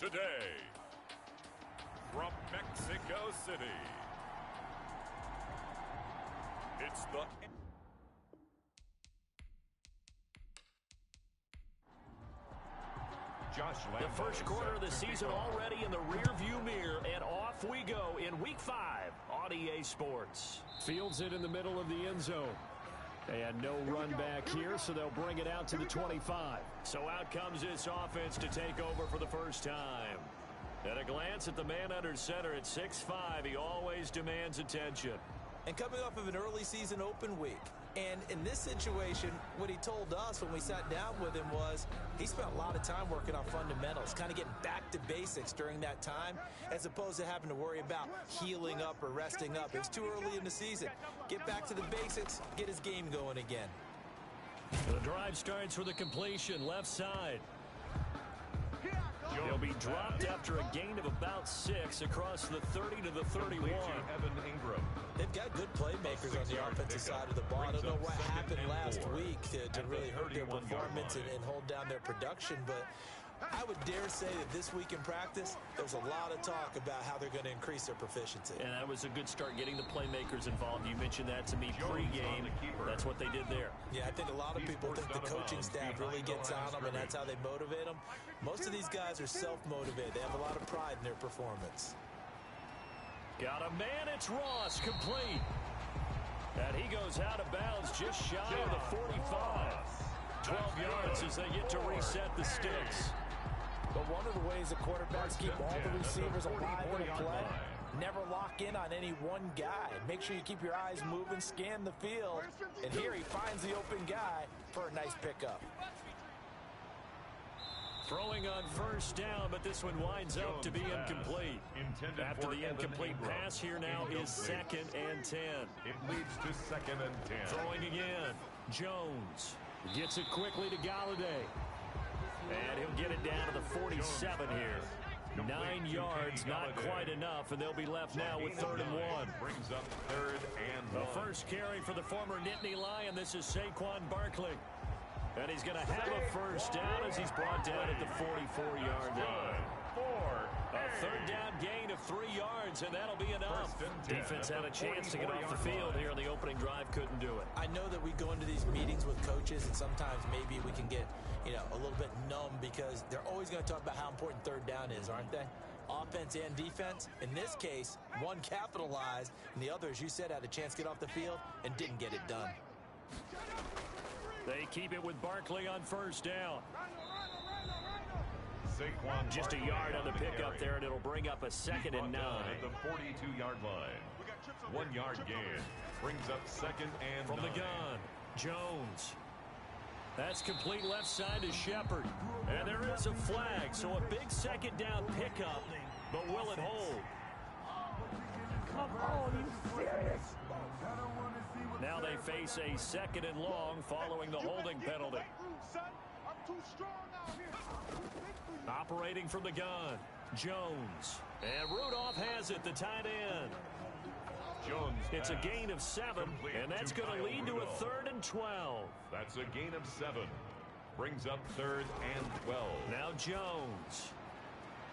today, from Mexico City, it's the The first quarter of the season already in the rearview mirror, and off we go in Week 5 on EA Sports. Fields it in the middle of the end zone. And no run back here, so they'll bring it out to the 25. So out comes this offense to take over for the first time. At a glance at the man under center at 6'5", he always demands attention. And coming off of an early season open week. And in this situation, what he told us when we sat down with him was he spent a lot of time working on fundamentals, kind of getting back to basics during that time, as opposed to having to worry about healing up or resting up. It was too early in the season. Get back to the basics, get his game going again. The drive starts with a completion, left side. He'll be dropped after a gain of about 6 across the 30 to the 31. They've got good playmakers on the offensive side of the ball. I don't know what happened last week to really hurt their performance and hold down their production, but I would dare say that this week in practice, there's a lot of talk about how they're going to increase their proficiency. And that was a good start getting the playmakers involved. You mentioned that to me pregame. That's what they did there. Yeah, I think a lot of people think the coaching staff really gets on them, and that's how they motivate them. Most of these guys are self-motivated. They have a lot of pride in their performance. Got a man, it's Ross, complete. And he goes out of bounds just shy of the 45. 12 yards as they get to reset the sticks. But one of the ways the quarterbacks keep all the receivers alive in a play, never lock in on any one guy. Make sure you keep your eyes moving, scan the field, and here he finds the open guy for a nice pickup. Throwing on first down, but this one winds up to be incomplete. After the incomplete pass, here now is 2nd and 10. It leads to 2nd and 10. Throwing again, Jones gets it quickly to Galladay. And he'll get it down to the 47 here. 9 yards, not quite enough, and they'll be left now with 3rd and 1. Brings up 3rd and 1. The first carry for the former Nittany Lion. This is Saquon Barkley. And he's going to have a first down as he's brought down at the 44-yard line. A 3rd down gain of 3 yards, and that'll be enough. Defense had a chance to get off the field here on the opening drive, couldn't do it. I know that we go into these meetings with coaches, and sometimes maybe we can get, a little bit numb because they're always going to talk about how important 3rd down is, aren't they? Offense and defense. In this case, one capitalized, and the other, as you said, had a chance to get off the field and didn't get it done. They keep it with Barkley on first down. Just a yard on the pickup there, and it'll bring up a 2nd and 9. At the 42-yard line. 1 yard gain. Brings up 2nd and 9. From the gun, Jones. That's complete left side to Shepard. And there is a flag, so a big 2nd down pickup, but will it hold? Come on, you serious? Now they face a 2nd and long following the holding penalty. Operating from the gun, Jones. And Rudolph has it, the tight end. Jones. It's a gain of 7, and that's going to lead to a 3rd and 12. That's a gain of 7. Brings up 3rd and 12. Now Jones.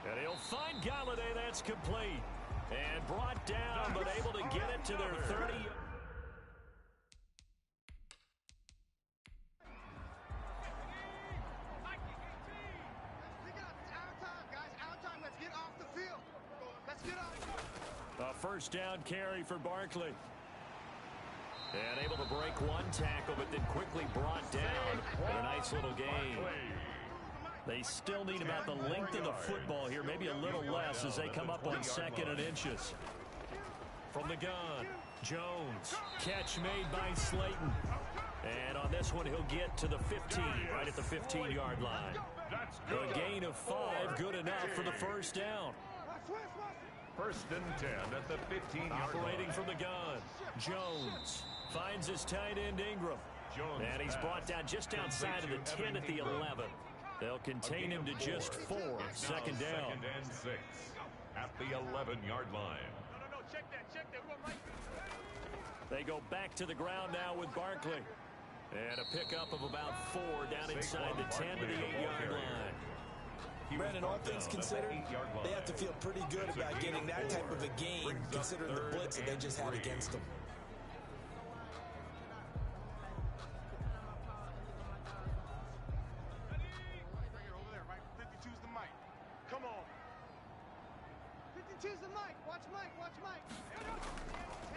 And he'll find Galladay. That's complete. And brought down, but able to get it to their 30. A first down carry for Barkley. And able to break one tackle, but then quickly brought down. And a nice little gain. They still need about the length of the football here, maybe a little less as they come up on 2nd and inches. From the gun, Jones. Catch made by Slayton. And on this one, he'll get to the 15, right at the 15-yard line. A gain of 5, good enough for the first down. 1st and 10 at the 15-yard line. Operating from the gun, Jones finds his tight end Ingram. And he's brought down just outside of the 10 at the 11. They'll contain him to just 4. 2nd down. 2nd and 6 at the 11-yard line. Check that. They go back to the ground now with Barkley. And a pickup of about 4 down inside the 10 to the 8-yard line. Brandon, all things considered, they have to feel pretty good about getting that type of a game, considering the blitz that they just had against them.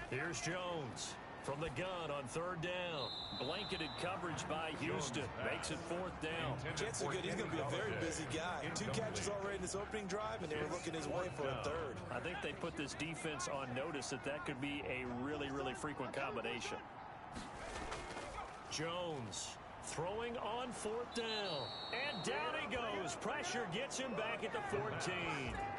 Here's Jones from the gun on third down. Blanketed coverage by Houston. Makes it fourth down. Chances are good he's going to be a very busy guy. 2 catches already in this opening drive, and they were looking his way for a third. I think they put this defense on notice that could be a really, really frequent combination. Jones throwing on fourth down. And down he goes. Pressure gets him back at the 14.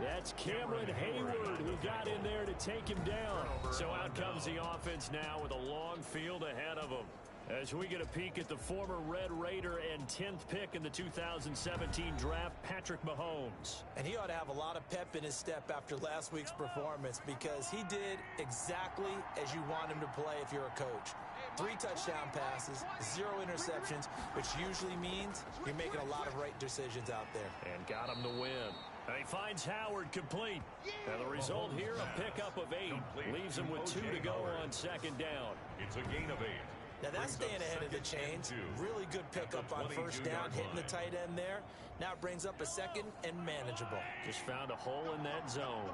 That's Cameron Hayward who got in there to take him down. So out comes the offense now with a long field ahead of them. As we get a peek at the former Red Raider and 10th pick in the 2017 draft, Patrick Mahomes. And he ought to have a lot of pep in his step after last week's performance, because he did exactly as you want him to play if you're a coach. 3 touchdown passes, 0 interceptions, which usually means you're making a lot of right decisions out there. And got him to win. And he finds Howard complete. And the result here, a pickup of 8. Leaves him with 2 to go on second down. It's a gain of 8. Now that's staying ahead of the chains. Really good pickup on first down, hitting the tight end there. Now it brings up a second and manageable. Just found a hole in that zone.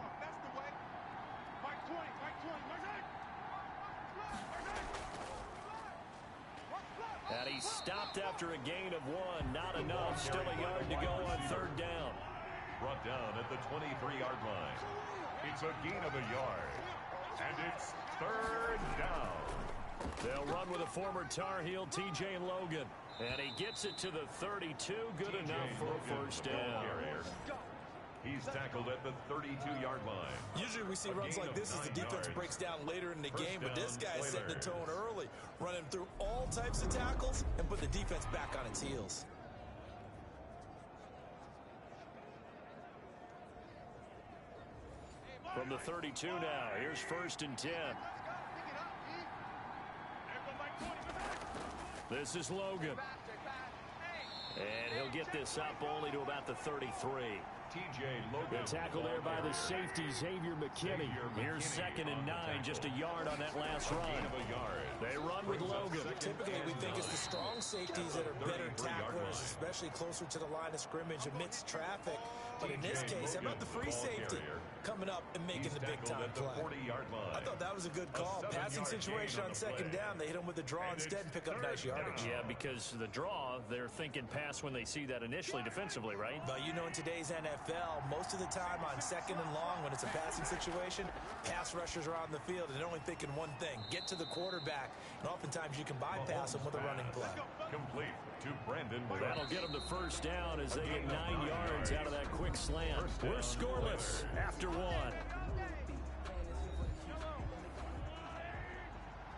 And he stopped after a gain of 1. Not enough. Still a yard to go on third down. Brought down at the 23-yard line. It's a gain of a yard. And it's third down. They'll run with a former Tar Heel, T.J. Logan. And he gets it to the 32. Good enough for a first down. He's tackled at the 32-yard line. Usually we see runs like this as the defense breaks down later in the game, but this guy is setting the tone early, running through all types of tackles and put the defense back on its heels. From the 32 now, here's first and 10. This is Logan. And he'll get this up only to about the 33. T.J. Logan. The tackle there by the safety, Xavier McKinney. Here's second and 9, just a yard on that last run. They run with Logan. Typically, we think it's the strong safeties that are better tacklers, especially closer to the line of scrimmage amidst traffic. But in this case, how about the free safety coming up and making the big-time play? I thought that was a good call. Passing situation on second down, they hit him with the draw instead and pick up nice yardage. Yeah, because the draw, they're thinking pass when they see that initially defensively, right? But you know, in today's NFL, most of the time on second and long, when it's a passing situation, pass rushers are on the field and they're only thinking one thing: get to the quarterback. And oftentimes you can bypass them with a running play. Complete to Brandon. That'll get them the first down as they get 9 yards out of that quick slant. We're scoreless after 1.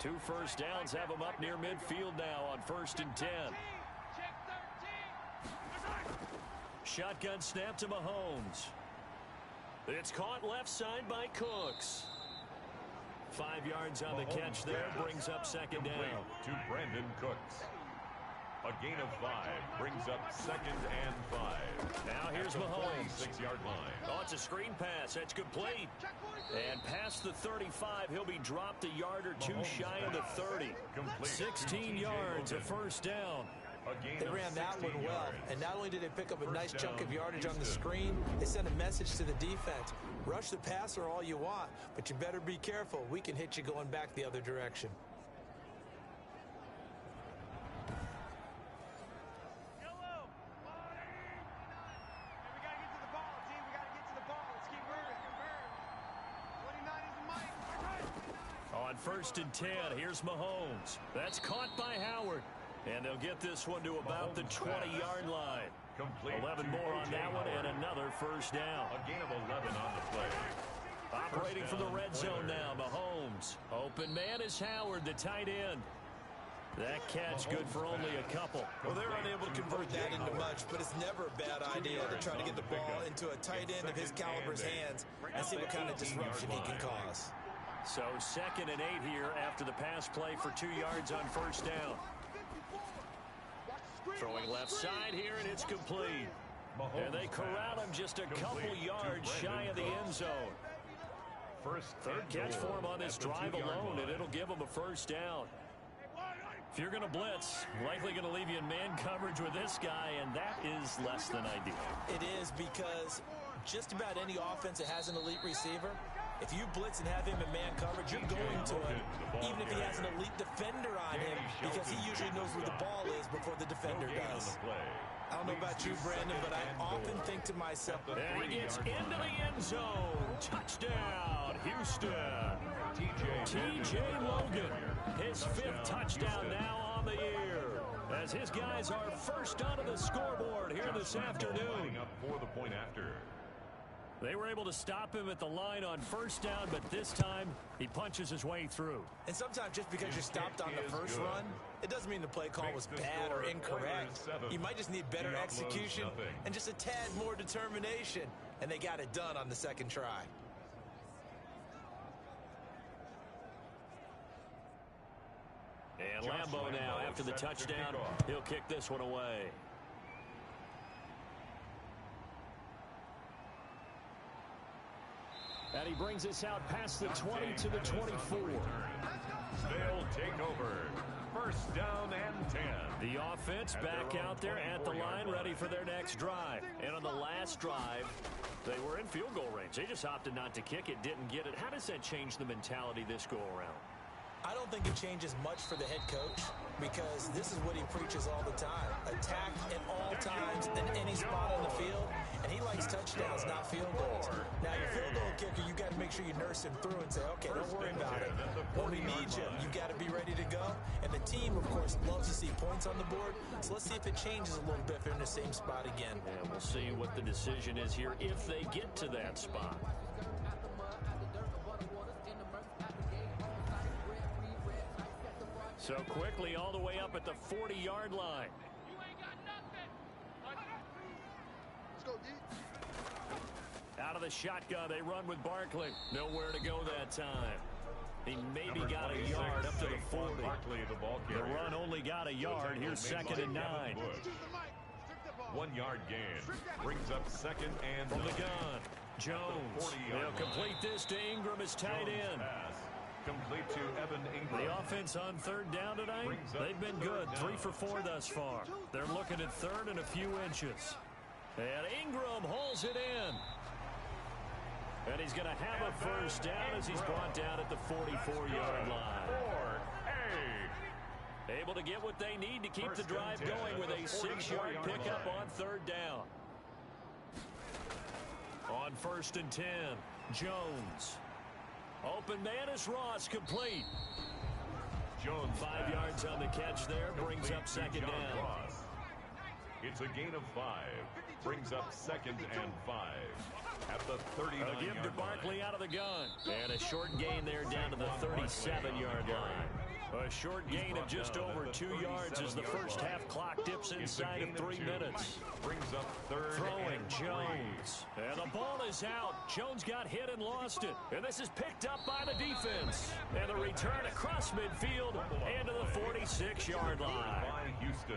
2 first downs have them up near midfield now on first and 10. Shotgun snap to Mahomes. It's caught left side by Cooks. 5 yards on the catch there, brings up second down. To Brandon Cooks. A gain of 5 brings up second and 5. Now here's Mahomes. 6-yard line. Oh, it's a screen pass. That's complete. And past the 35, he'll be dropped a yard or 2 shy of the 30. 16 yards, a first down. They ran that one well, and not only did they pick up a nice chunk of yardage on the screen, they sent a message to the defense. Rush the passer all you want, but you better be careful. We can hit you going back the other direction. On first and 10, here's Mahomes. That's caught by Howard. And they'll get this one to about the 20-yard line. 11 more on that one and another first down. A gain of 11 on the play. Operating from the red zone now, Mahomes. Open man is Howard, the tight end. That catch good for only a couple. Well, they're unable to convert that into much, but it's never a bad idea to try to get the ball into a tight end of his caliber's hands and see what kind of disruption he can cause. So second and 8 here after the pass play for 2 yards on first down. Throwing left side here, and it's complete. And they corral him just a couple yards shy of the end zone. Third catch for him on this drive alone, and it'll give him a first down. If you're going to blitz, likely going to leave you in man coverage with this guy, and that is less than ideal. It is, because just about any offense that has an elite receiver, if you blitz and have him in man coverage, you're going to him, even if he has an elite defender on him, because he usually knows where the ball is before the defender does. I don't know about you, Brandon, but I often think to myself, and he gets into the end zone. Touchdown, Houston. T.J. Logan, his 5th touchdown now on the year, as his guys are first onto the scoreboard here this afternoon. For the point after. They were able to stop him at the line on first down, but this time he punches his way through. And sometimes just because you're stopped on the first run, it doesn't mean the play call was bad or incorrect. You might just need better execution and just a tad more determination, and they got it done on the second try. And Lambeau now, after the touchdown, he'll kick this one away. And he brings us out past the 20 to the 24. They'll take over. First down and 10. The offense back out there at the line, ready for their next drive. And on the last drive, they were in field goal range. They just opted not to kick it, didn't get it. How does that change the mentality this go around? I don't think it changes much for the head coach, because this is what he preaches all the time. Attack at all times in any spot on the field, and he likes touchdowns, not field goals. Now, your field goal kicker, you got to make sure you nurse him through and say, okay, don't worry about it. When we need you, you got to be ready to go. And the team, of course, loves to see points on the board, so let's see if it changes a little bit if they're in the same spot again. And we'll see what the decision is here if they get to that spot. So quickly all the way up at the 40-yard line. You ain't got nothing. Let's go, D. Out of the shotgun, they run with Barkley. Nowhere to go that time. He maybe got a yard up to the 40. The run only got a yard. Here's 2nd and 9. 1 yard gain. Brings up 2nd and from the gun. Jones. They'll complete this to Ingram as tight end. Complete to Evan Ingram. The offense on 3rd down tonight, they've been good. 3 for 4 thus far. They're looking at 3rd and a few inches. And Ingram hauls it in. And he's going to have a first down as he's brought down at the 44-yard line. Able to get what they need to keep the drive going with a 6-yard pickup on 3rd down. On 1st and 10, Jones. Open man is Ross, complete. Jones 5 yards on the catch there, brings up 2nd down. It's a gain of 5. Brings up 2nd and 5. At the 39-yard line. A give to Barkley out of the gun. And a short gain there down to the 37-yard line. A short gain of just over 2 yards as the first half clock dips inside of 3 minutes. Brings up 3rd. Throwing Jones. And the ball is out. Jones got hit and lost it. And this is picked up by the defense. And the return across midfield and to the 46-yard line. By Houston.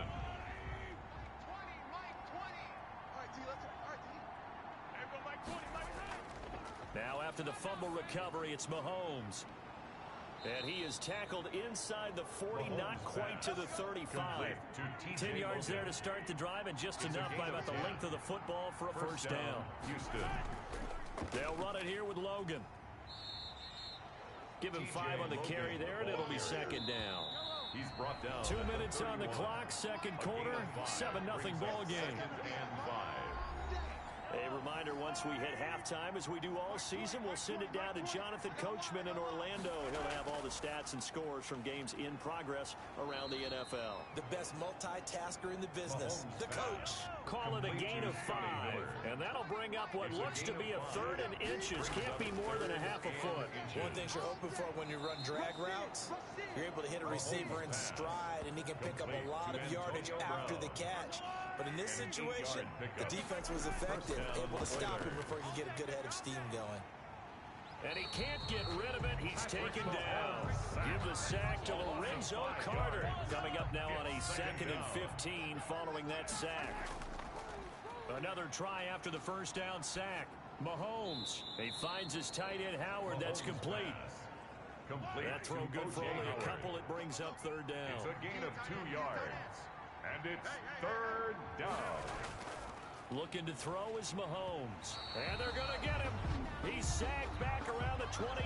Now after the fumble recovery, it's Mahomes. And he is tackled inside the 40, not quite to the 35. 10 yards there to start the drive, and just enough by about the length of the football for a first down. Houston. They'll run it here with Logan. Give him 5 on the carry there, and it'll be 2nd down. He's brought down. 2 minutes on the clock, 2nd quarter, 7-0 ball game. A reminder, once we hit halftime, as we do all season, we'll send it down to Jonathan Coachman in Orlando. He'll have all the stats and scores from games in progress around the NFL. The best multitasker in the business, the coach. Call it a gain of 5, and that'll bring up what looks to be a 3rd and inches. Can't be more than a half a foot. One thing you're hoping for when you run drag routes, you're able to hit a receiver in stride, and he can pick up a lot of yardage after the catch. But in this situation, the defense was effective, able to stop him before he could get a good head of steam going. And he can't get rid of it. He's taken down. Give the sack to Lorenzo Carter. Coming up now on a 2nd and 15 following that sack. Another try after the first down sack. Mahomes, he finds his tight end Howard. That's complete. That throw good for only a couple. It brings up third down. It's a gain of 2 yards. And it's third down. Looking to throw is Mahomes. And they're going to get him. He's sacked back around the 28.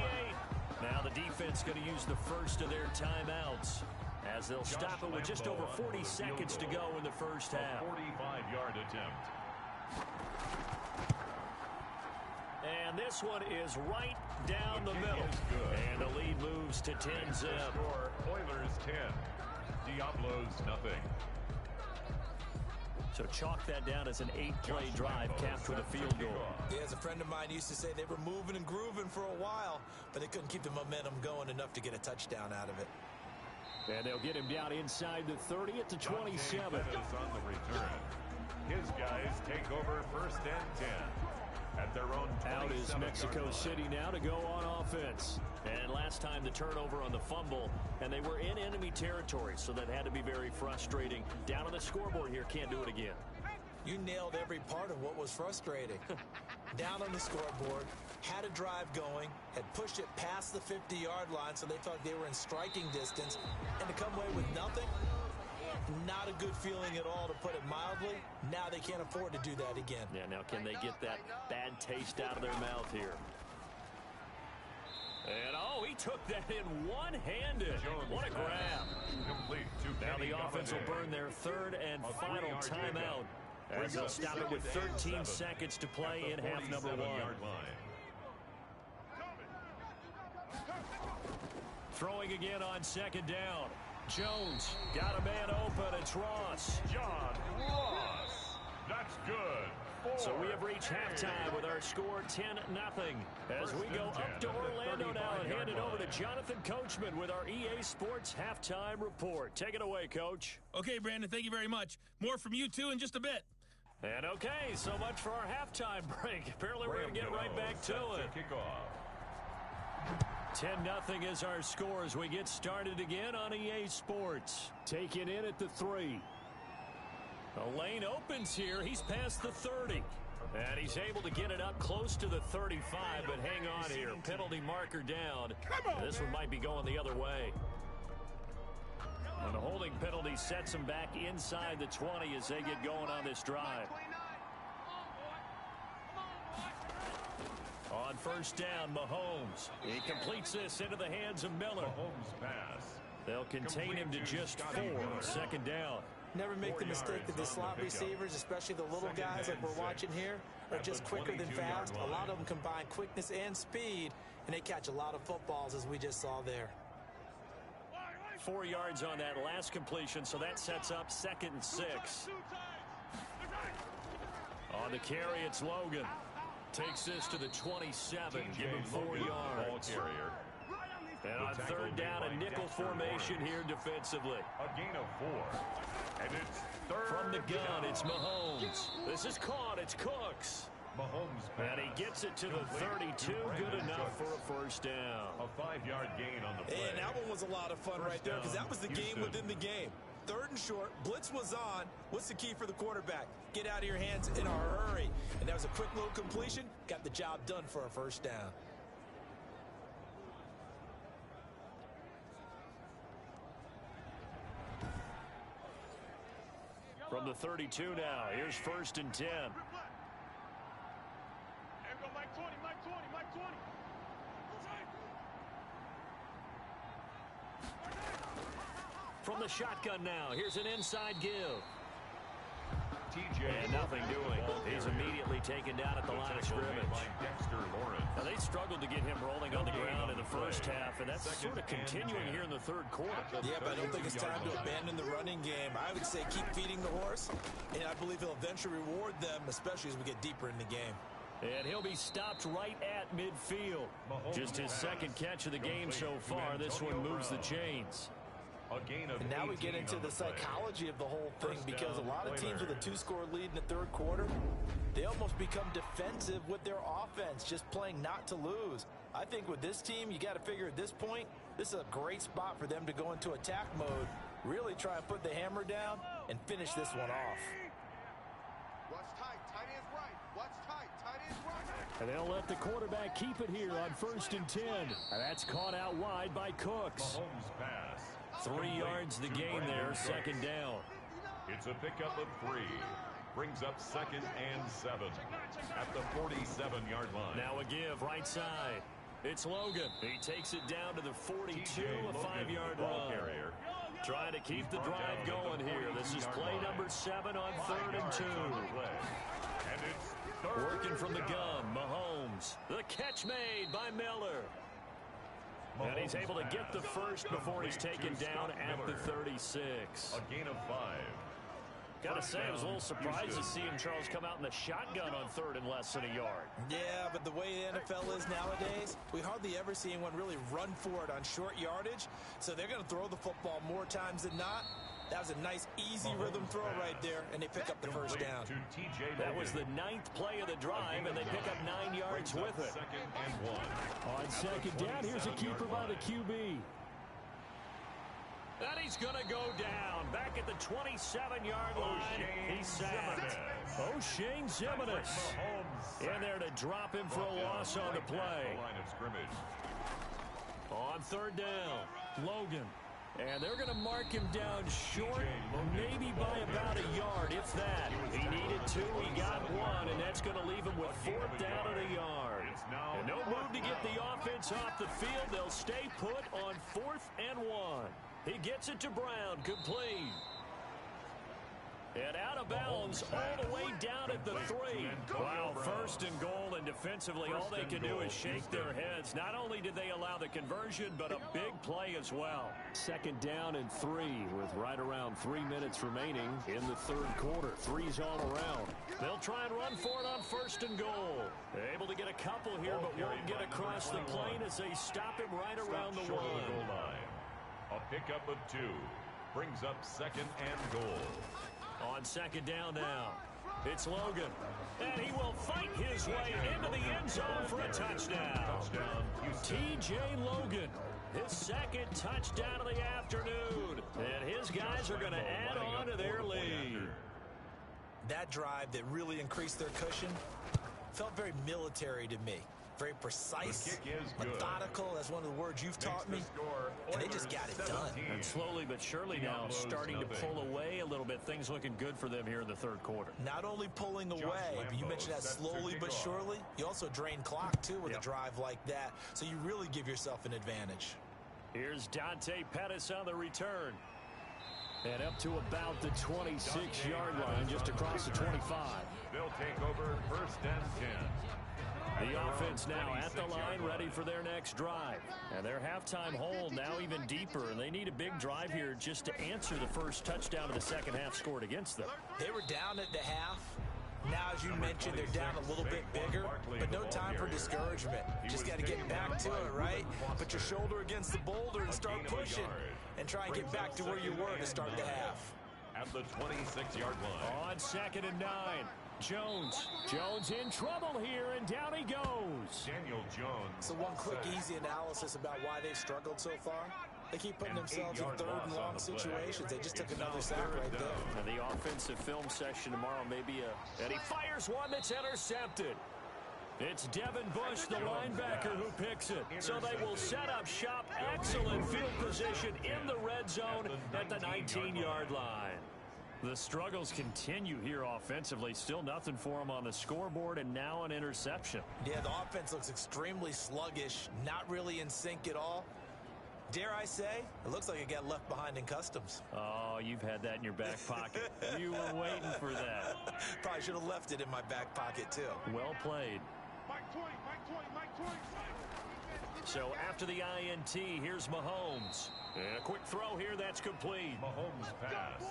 Now the defense going to use the first of their timeouts, as they'll stop it with just over 40 seconds to go in the first half. 45-yard attempt. And this one is right down the middle. And the lead moves to 10-zip. Score, Oilers 10. Diablos nothing. So chalk that down as an 8-play drive capped with a field goal. Yeah, as a friend of mine used to say, they were moving and grooving for a while, but they couldn't keep the momentum going enough to get a touchdown out of it. And they'll get him down inside the 30 at the 27. On the return. His guys take over first and 10. At their own out is Mexico City now to go on offense. And last time the turnover on the fumble, and they were in enemy territory, so that had to be very frustrating. Down on the scoreboard here, can't do it again. You nailed every part of what was frustrating. Down on the scoreboard, had a drive going, had pushed it past the 50-yard line, so they thought they were in striking distance, and to come away with nothing, not a good feeling at all, to put it mildly. Now they can't afford to do that again. Yeah, now can they get that bad taste out of their mouth here? And, oh, he took that in one-handed. What a grab. Now the offense will burn their third and final timeout, as they'll stop it with 13 seconds to play in half number 1. Throwing again on second down. Jones got a man open. It's Ross. John Ross. That's good. So we have reached halftime with our score 10-0. As we go up to Orlando now and hand it over to Jonathan Coachman with our EA Sports halftime report. Take it away, Coach. Okay, Brandon, thank you very much. More from you two in just a bit. And okay, so much for our halftime break. Apparently we're going to get right back to it. 10-0 is our score as we get started again on EA Sports. Taking in at the 3. The lane opens here. He's past the 30. And he's able to get it up close to the 35, but hang on here. Penalty marker down. This one might be going the other way. And the holding penalty sets him back inside the 20 as they get going on this drive. On first down, Mahomes. He completes this into the hands of Miller. Mahomes pass. They'll contain him to just 4. Second down. Never make the mistake that the slot receivers, especially the little guys like we're watching here, are just quicker than fast. A lot of them combine quickness and speed, and they catch a lot of footballs, as we just saw there. 4 yards on that last completion, so that sets up 2nd and 6. On the carry, it's Logan. Takes this to the 27. Give him 4 yards. And on third down, a nickel formation here defensively. A gain of 4. And it's third from the gun, down. it's Mahomes. This is caught. It's Cooks. Mahomes pass. And he gets it to the 32. Good enough for a first down. A 5-yard gain on the play. And that one was a lot of fun right there, because that was the game within the game. Third and short, blitz was on. What's the key for the quarterback? Get out of your hands in a hurry. And that was a quick little completion. Got the job done for a first down. From the 32 now, here's 1st and 10. From the shotgun now, here's an inside give. And nothing doing. He's immediately taken down at the line of scrimmage. Now they struggled to get him rolling on the ground in the first half, and that's sort of continuing here in the third quarter. Yeah, but I don't think it's time to abandon the running game. I would say keep feeding the horse, and I believe he'll eventually reward them, especially as we get deeper in the game. And he'll be stopped right at midfield. Just his second catch of the game so far. This one moves the chains. And now we get into the psychology of the whole thing, because a lot of teams with a 2-score lead in the third quarter, they almost become defensive with their offense, just playing not to lose. I think with this team, you got to figure at this point, this is a great spot for them to go into attack mode, really try and put the hammer down and finish this one off. Watch tight, And they'll let the quarterback keep it here on 1st and 10. And that's caught out wide by Cooks. Mahomes pass. 3 yards the gain there, 2nd down. It's a pickup of 3. Brings up 2nd and 7 at the 47-yard line. Now a give right side. It's Logan. He takes it down to the 42, a 5-yard run. Carrier. Trying to keep the drive going here. This is play number 7 on 3rd and 2. And it's Working from the gun, Mahomes. The catch made by Miller. And he's able to get the first before he's taken down at the 36. A gain of 5. Got to say, I was a little surprised to see him, Charles, come out in the shotgun on 3rd and less than a yard. Yeah, but the way the NFL is nowadays, we hardly ever see anyone really run for it on short yardage. So they're going to throw the football more times than not. That was a nice, easy rhythm throw right there, and they pick up the first down. That was the 9th play of the drive, and they pick up 9 yards with it. 2nd and 1. On 2nd down, here's a keeper by the QB. And he's going to go down. Back at the 27-yard line, he's sacked. O'Shane Zimenez in there to drop him for a loss on the play. Line of scrimmage. On 3rd down, Logan. And they're going to mark him down short, maybe by about a yard, if that. He needed 2, he got 1, and that's going to leave him with 4th down and a yard. And no move to get the offense off the field. They'll stay put on 4th and 1. He gets it to Brown, complete. And out of bounds all the way down at the 3. Wow, 1st and goal, and defensively all they can do is shake their heads. Not only did they allow the conversion, but a big play as well. 2nd down and 3 with right around 3 minutes remaining in the 3rd quarter. 3's all around. They'll try and run for it on 1st and goal. They're able to get a couple here, but won't get across the plane as they stop him right around the 1. A pickup of 2. Brings up 2nd and goal. On 2nd down now, it's Logan. And he will fight his way into the end zone for a touchdown. T.J. Logan, his 2nd touchdown of the afternoon. And his guys are going to add on to their lead. That drive that really increased their cushion felt very military to me. Very precise, methodical. That's one of the words you've taught me. And they just got it done. And slowly but surely now starting to pull away a little bit. Things looking good for them here in the 3rd quarter. Not only pulling away, but you mentioned that slowly but surely. You also drain clock, too, with a drive like that. So you really give yourself an advantage. Here's Dante Pettis on the return. And up to about the 26-yard line, just across the 25. They'll take over 1st and 10. The offense now at the line, ready for their next drive. And their halftime hole now even deeper, and they need a big drive here just to answer the first touchdown of the 2nd half scored against them. They were down at the half. Now, as you mentioned, they're down a little bit bigger, but no time for discouragement. Just got to get back to it, right? Put your shoulder against the boulder and start pushing, and try and get back to where you were to start the half. At the 26-yard line. On 2nd and 9. Jones in trouble here, and down he goes. Daniel Jones. So one quick, easy analysis about why they've struggled so far. They keep putting themselves in 3rd and long situations. They just took another sack right there. And the offensive film session tomorrow may be and he fires one that's intercepted. It's Devin Bush, the linebacker, who picks it. So they will set up shop. Excellent field position in the red zone at the 19-yard line. The struggles continue here offensively. Still nothing for them on the scoreboard, and now an interception. Yeah, the offense looks extremely sluggish, not really in sync at all. Dare I say, it looks like it got left behind in customs. Oh, you've had that in your back pocket. You were waiting for that. Probably should have left it in my back pocket, too. Well played. Mike Toy. So after the INT, here's Mahomes. And a quick throw here, that's complete. Mahomes pass.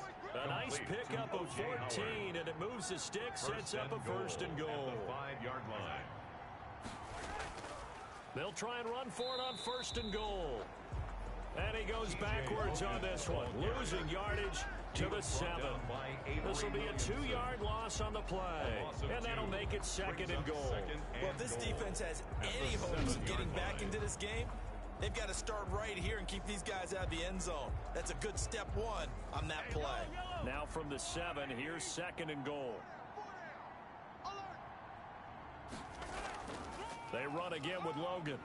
A nice pickup of 14, and it moves the stick, sets up a 1st and goal. At the 5-yard line. They'll try and run for it on 1st and goal. And he goes backwards on this one, losing yardage to the 7. This will be a 2-yard loss on the play, and that'll make it 2nd and goal. Well, if this defense has any hopes of getting back into this game, they've got to start right here and keep these guys out of the end zone. That's a good step 1 on that play. Now from the 7, here's 2nd and goal. They run again with Logan.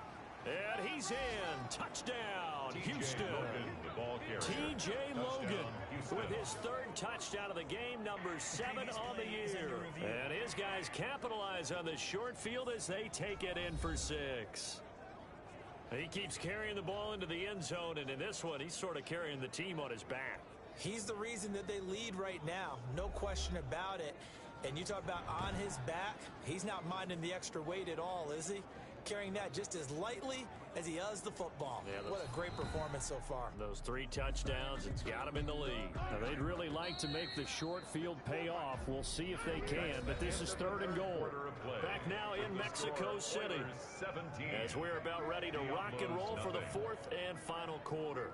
And he's in. Touchdown, Houston. T.J. Logan with his third touchdown of the game, number 7 on the year. And his guys capitalize on the short field as they take it in for 6. He keeps carrying the ball into the end zone, and in this one, he's sort of carrying the team on his back. He's the reason that they lead right now. No question about it. And you talk about on his back, he's not minding the extra weight at all, is he? Carrying that just as lightly as he does the football. Yeah, what a great performance so far. Those 3 touchdowns, it's got him in the lead. Now, they'd really like to make the short field pay off. We'll see if they can, but this is 3rd and goal. Back now in Mexico City as we're about ready to rock and roll for the 4th and final quarter.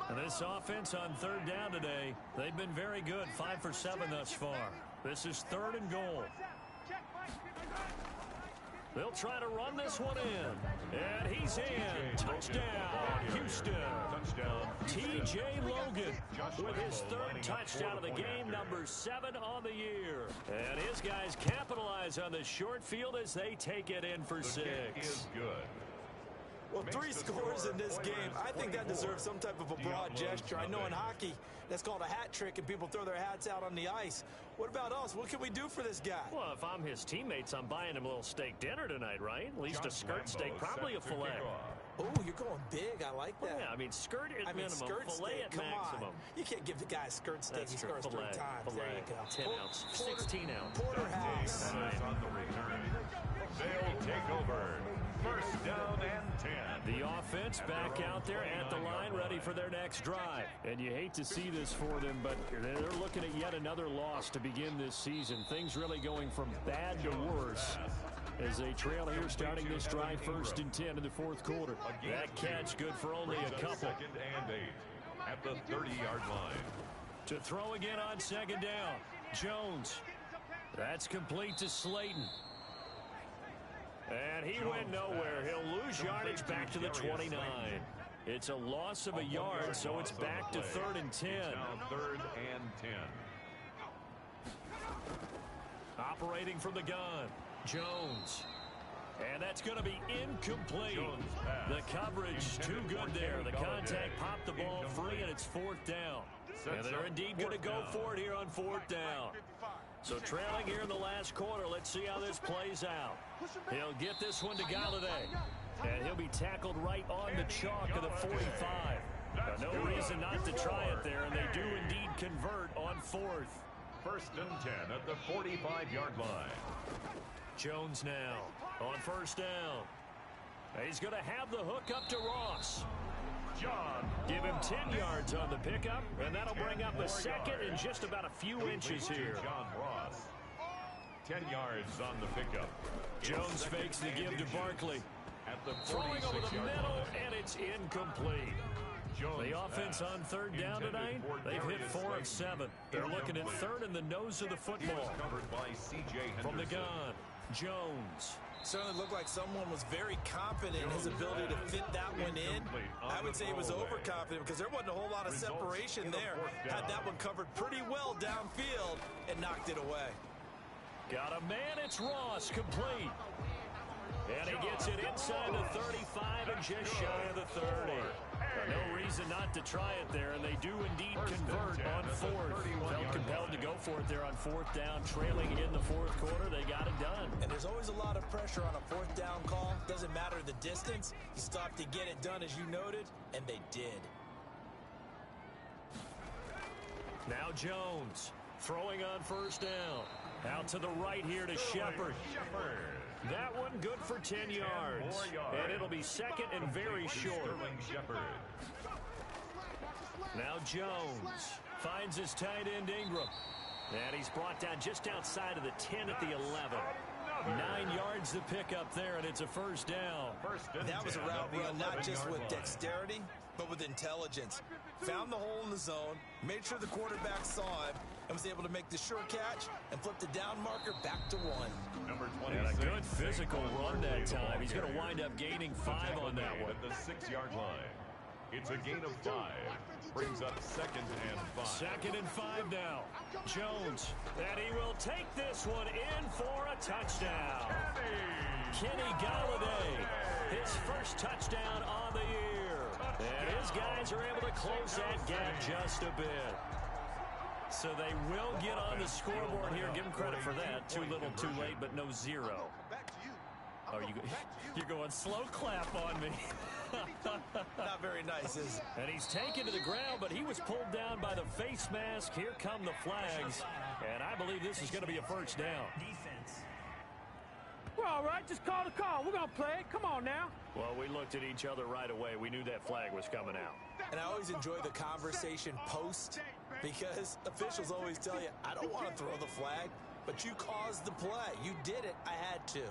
And this offense on 3rd down today, they've been very good, 5 for 7 thus far. This is 3rd and goal. They'll try to run this one in. And he's in. Touchdown, Houston. T.J. Logan with his 3rd touchdown of the game, number 7 on the year. And his guys capitalize on the short field as they take it in for 6. Well, 3 scores in this game. I think that deserves some type of a broad gesture. I know in hockey, that's called a hat trick, and people throw their hats out on the ice. What about us? What can we do for this guy? Well, if I'm his teammates, I'm buying him a little steak dinner tonight, right? At least a skirt steak, probably a filet. Oh, you're going big. I like that. Well, yeah, I mean, skirt at minimum, skirt filet steak. at Come maximum. On. You can't give the guy a skirt steak. That's he true. scores 3 times. Filet. There you go. 10 ounce, 16 ounce. Porterhouse. On the return. They'll take over. 1st down and 10. The offense back out there at the line, ready for their next drive. And you hate to see this for them, but they're looking at yet another loss to begin this season. Things really going from bad to worse as they trail here starting this drive 1st and 10 in the 4th quarter. That catch good for only a couple. 2nd and 8 at the 30-yard line. To throw again on 2nd down. Jones. That's complete to Slayton. And he went nowhere. He'll lose yardage back to the 29. It's a loss of a yard, so it's back to 3rd and 10. Now 3rd and 10. Operating from the gun, Jones. And that's going to be incomplete. The coverage too good there. The contact popped the ball free, and it's 4th down. And they're indeed going to go for it here on 4th down. So trailing here in the last quarter. Let's see how this plays out. He'll get this one to Galladay. And he'll be tackled right on the chalk of the 45. No reason not to try it there, and they do indeed convert on 4th. 1st and 10 at the 45-yard line. Jones now on 1st down. He's going to have the hook up to Ross. Give him 10 yards on the pickup, and that'll bring up a 2nd and just about a few inches here. John Ross. 10 yards on the pickup. Jones fakes the give to Barkley. Throwing over the middle, and it's incomplete. The offense on 3rd down tonight, they've hit 4 of 7. They're looking at 3rd in the nose of the football. From the gun, Jones. Certainly looked like someone was very confident in his ability to fit that one in. I would say he was overconfident because there wasn't a whole lot of separation there. Had that one covered pretty well downfield and knocked it away. Got a man, it's Ross, complete. And he gets it inside the 35 and just shy of the 30. No reason not to try it there, and they do indeed convert on 4th. Felt compelled to go for it there on 4th down, trailing in the 4th quarter. They got it done. And there's always a lot of pressure on a 4th down call. Doesn't matter the distance. You stop to get it done, as you noted, and they did. Now Jones throwing on 1st down. Out to the right here to Shepard. That one good for 10 yards. And it'll be 2nd and very short. Now Jones finds his tight end Ingram. And he's brought down just outside of the 10 at the 11. 9 yards to pick up there, and it's a 1st down. That was a route run not just with dexterity, but with intelligence. Found the hole in the zone, made sure the quarterback saw him, and was able to make the sure catch and flip the down marker back to 1. Number 26. And a good physical run that time. He's going to wind up gaining 5 on that one. At the 6-yard line. It's a gain of 5. Brings up 2nd and 5. 2nd and 5 now. Jones. And he will take this one in for a touchdown. Kenny Golladay. His first touchdown on the year. And his guys are able to close that gap just a bit. So they will get on the scoreboard here. Give them credit for that. Too little, too late, but no zero. Oh, you're going slow clap on me. Not very nice, is it? And he's taken to the ground, but he was pulled down by the face mask. Here come the flags. And I believe this is going to be a first down. Defense. We're all right. Just call the call. We're going to play it. Come on now. Well, we looked at each other right away. We knew that flag was coming out. And I always enjoy the conversation post because officials always tell you, I don't want to throw the flag, but you caused the play. You did it. I had to.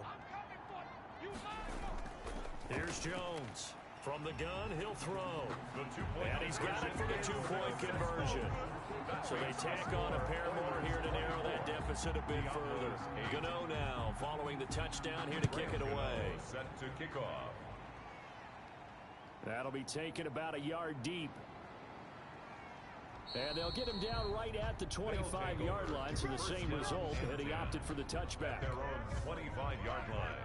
Here's Jones. From the gun, he'll throw. And he's got it for the two-point conversion. So they tack on a pair more here to narrow that deficit a bit further. Gano now following the touchdown here to kick it away. Set to kick off. That'll be taken about a yard deep. And they'll get him down right at the 25-yard line, so the same result, and he opted for the touchback. Their own 25-yard line.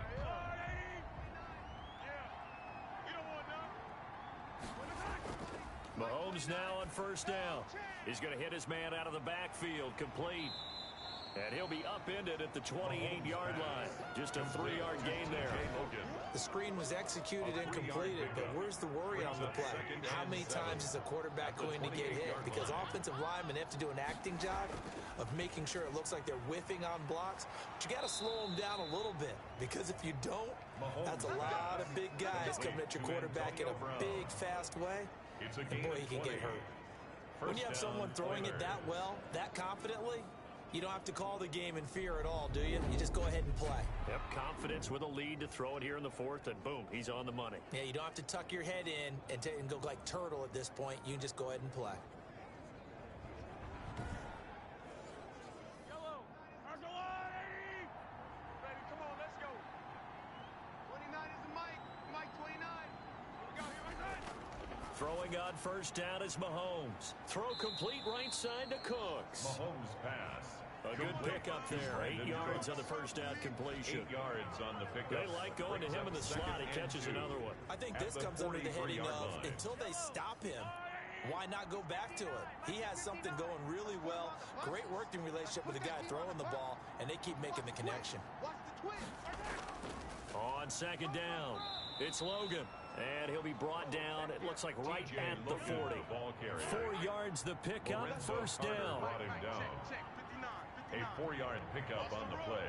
Mahomes now on first down. He's going to hit his man out of the backfield, complete. And he'll be upended at the 28-yard line. Just a 3-yard gain there. The screen was executed and completed, but where's the worry on the play? How many times is a quarterback going to get hit? Because offensive linemen have to do an acting job of making sure it looks like they're whiffing on blocks. But you got to slow them down a little bit, because if you don't, that's a lot of big guys coming at your quarterback in a big, fast way. And boy, he can get hurt. When you have someone throwing it that well, that confidently, you don't have to call the game in fear at all, do you? You just go ahead and play. Yep, confidence with a lead to throw it here in the fourth, and boom, he's on the money. Yeah, you don't have to tuck your head in and go like turtle at this point. You can just go ahead and play. Yellow. Ready? Come on, let's go. 29 is the mic. Mic 29. Here we go. Here we go. Throwing on first down is Mahomes. Throw complete right side to Cooks. Mahomes pass. A good pickup there. 8 yards on the first down completion. 8 yards on the pickup. They like going to him in the slot. He catches another one. I think this comes under the heading of, until they stop him, why not go back to it? He has something going really well. Great working relationship with the guy throwing the ball, and they keep making the connection. On second down, it's Logan. And he'll be brought down, it looks like right at the 40. 4 yards the pickup, first down. Brought him down. A 4-yard pickup on the play.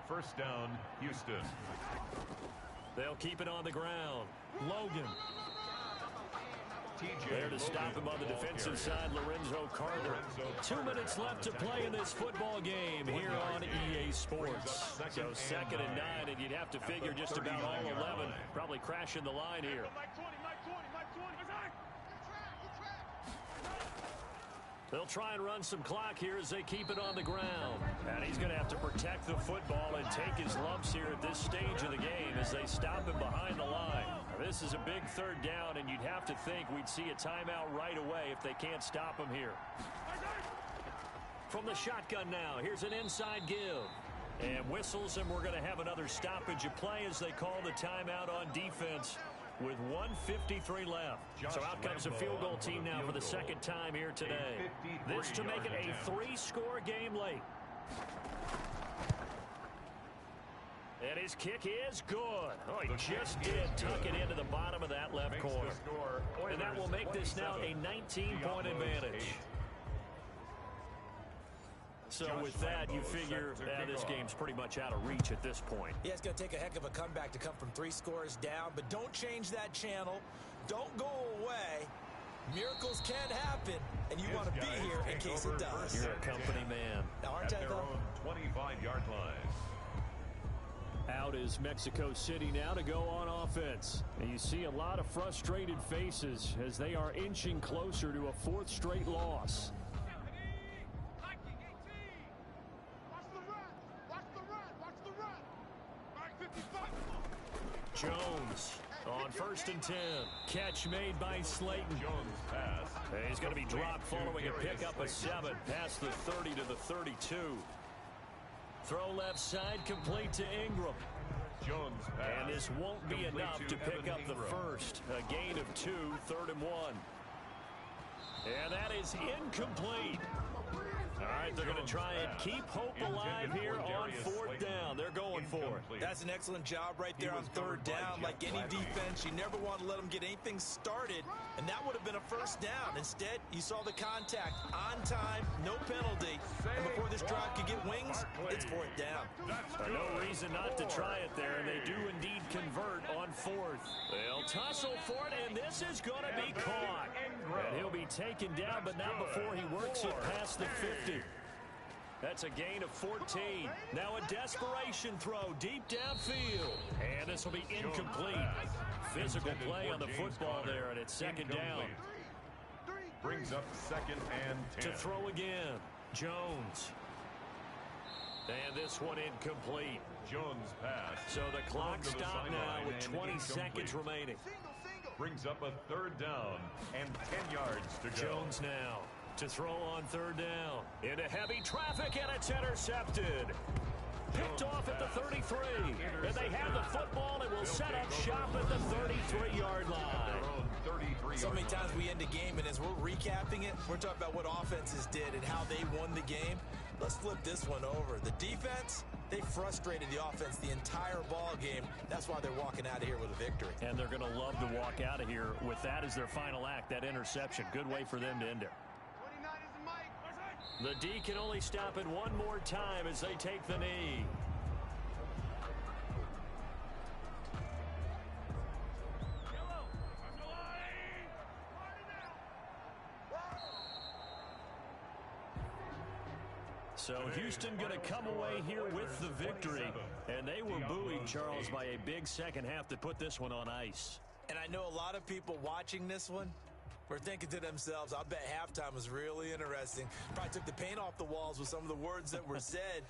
First down, Houston. They'll keep it on the ground. Logan. There to stop him on the defensive side, Lorenzo Carter. 2 minutes left to play in this football game here on EA Sports. So 2nd and 9, and you'd have to figure just about all 11 probably crashing the line here. They'll try and run some clock here as they keep it on the ground. And he's going to have to protect the football and take his lumps here at this stage of the game as they stop him behind the line. This is a big 3rd down, and you'd have to think we'd see a timeout right away if they can't stop him here. From the shotgun now, here's an inside give. And whistles, and we're going to have another stoppage of play as they call the timeout on defense with 1:53 left. So out comes a field goal team now for the 2nd time here today. This to make it a 3-score game late. And his kick is good. Oh, he just did tuck it into the bottom of that left corner. And that will make this now a 19-point advantage. So with that, you figure this game's pretty much out of reach at this point. Yeah, it's going to take a heck of a comeback to come from 3 scores down, but don't change that channel. Don't go away. Miracles can happen, and you want to be here in case it does. You're a company man. Now, aren't I, though? 25-yard line. Out is Mexico City now to go on offense. And you see a lot of frustrated faces as they are inching closer to a 4th straight loss. Jones on 1st and 10. Catch made by Slayton. Jones pass. And he's going to be dropped following a pickup of 7 past the 30 to the 32. Throw left side complete to Ingram. Jones pass. And this won't be Complete enough to pick up the first. A gain of 2, 3rd and 1. And that is incomplete. All right, they're going to try and keep hope alive here on 4th down. They're going for it. That's an excellent job right there on 3rd down. Like any defense, you never want to let them get anything started, and that would have been a 1st down. Instead, you saw the contact on time, no penalty, and before this drive could get wings, it's 4th down. No reason not to try it there, and they do indeed convert on 4th. They'll tussle for it, and this is going to be caught. And he'll be taken down, but not before he works it past the 50. That's a gain of 14. Now a desperation throw deep downfield. And this will be incomplete. Physical play on the football there, and it's 2nd down. Brings up 2nd and 10. To throw again, Jones. And this one incomplete. Jones pass. So the clock stopped now with 20 seconds remaining. Brings up a 3rd down and 10 yards to go. Jones now to throw on 3rd down. Into heavy traffic, and it's intercepted. Picked off at the 33. And they have the football and will set up shop at the 33-yard line. So many times we end a game, and as we're recapping it, we're talking about what offenses did and how they won the game. Let's flip this one over. The defense, they frustrated the offense the entire ball game. That's why they're walking out of here with a victory. And they're going to love to walk out of here with that as their final act, that interception. Good way for them to end it. 29 is the mic. The D can only stop it one more time as they take the knee. So Houston going to come away here with the victory. And they were buoyed, Charles, by a big second half to put this one on ice. And I know a lot of people watching this one were thinking to themselves, I bet halftime was really interesting. Probably took the paint off the walls with some of the words that were said.